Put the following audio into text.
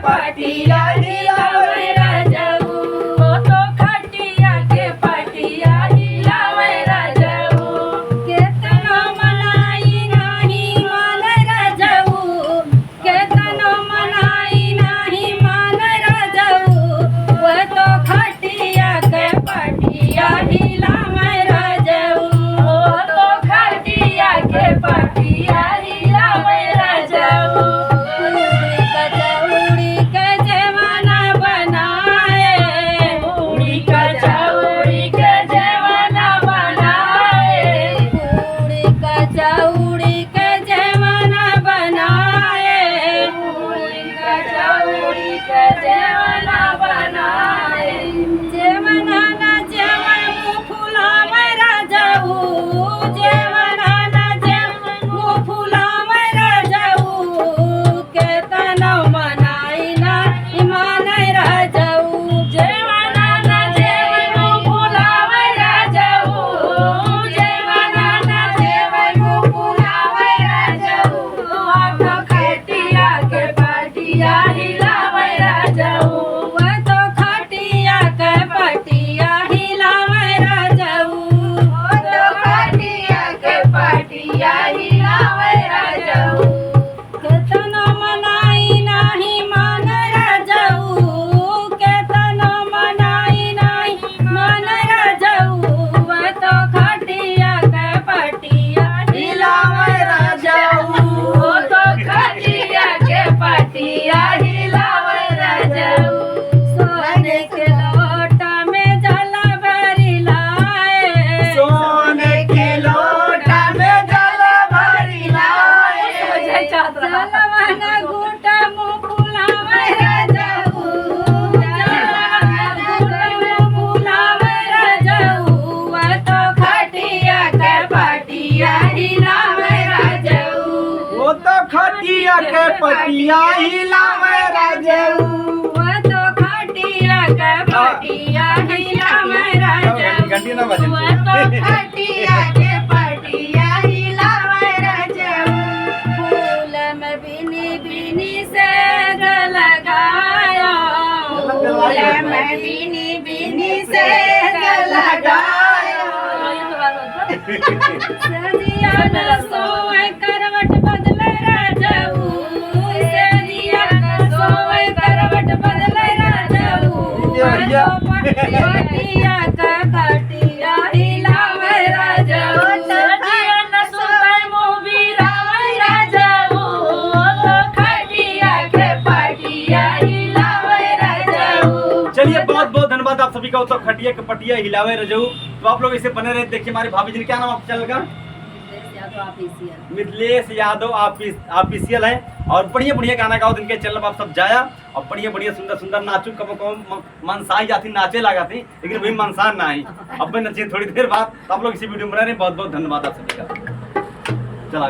पटिया हिलावे राजऊ वो तो खटिया के पटिया हिलावे राजऊ केतनो मनाई नाही मान राजऊ केतनो मनाई नाही मान राजऊ वो तो खटिया के पटिया हिलावे राजऊ वो तो खटिया के पटिया हिलावे राजऊ कचौड़ी के जमाना बनाए पूरी कचौड़ी के जमाना बनाए पूरी कचौड़ी के जमाना बनाए पूरी कचौड़ी के जमाना बनाए जमाना ना जमन मुँह फुलावे राजऊ जमाना ना जमन मुँह फुलावे राजऊ केतनो मनाई ना ईमान राजऊ जमाना ना जमन मुँह फुलावे राजऊ जमाना ना जमन मुँह फुलावे राजऊ तो खटिया के पटिया हिलावे राजऊ वो तो खटिया के पटिया हिलावे राजऊ वो तो खटिया के पटिया हिलावे राजऊ केतनो मनाई नाही मान राजऊ केतनो मनाई नाही मान राजऊ वो तो खटिया के पटिया हिलावे राजऊ वो तो खटिया के पटिया हिलावे राजऊ सोने के लोटा में जल भरी लाए सोने के लोटा में जल भरी लाए जलवाना घूट मुँह फुलावे राजऊ जलवाना घूट मुँह फुलावे राजऊ वो तो खटिया के पटिया हिलावे राजऊ वो तो खटिया के पटिया हिलावे राजऊ वो तो खटिया के पटिया हिलावे राजऊ घंटी ना बजे। वो तो खटिया के पटिया हिलावे राजऊ फूल में बिनी बिनी से लगाया फूल में बिनी बिनी से लगाया सजिया न सोए करवट बदले राजऊ सजिया न सोए करवट बदले राजऊ पटिया का खटिया हिलावे राजऊ सजिया न सोए मोबी रावे राजऊ तो खटिया के पटिया हिलावे राजऊ चलिए बहुत बहुत धन्यवाद आप सभी का। तो खटिया के पटिया हिलावे रजऊ। तो आप लोग इसे बने रहे। देखिए हमारी भाभी जी ने क्या नाम आपका चैनल का? मिथिलेश यादव ऑफिशियल है। और बढ़िया बढ़िया गाना गाओ इनके चैनल पर आप सब जाया और बढ़िया बढ़िया सुंदर सुंदर नाचू कब मनसाई जाती नाचे लगाती लेकिन वही मनसा ना आई अब मैं नचे थोड़ी देर बाद। तो आप लोग इसी वीडियो में बने रहे। बहुत बहुत धन्यवाद आप सभी का। चला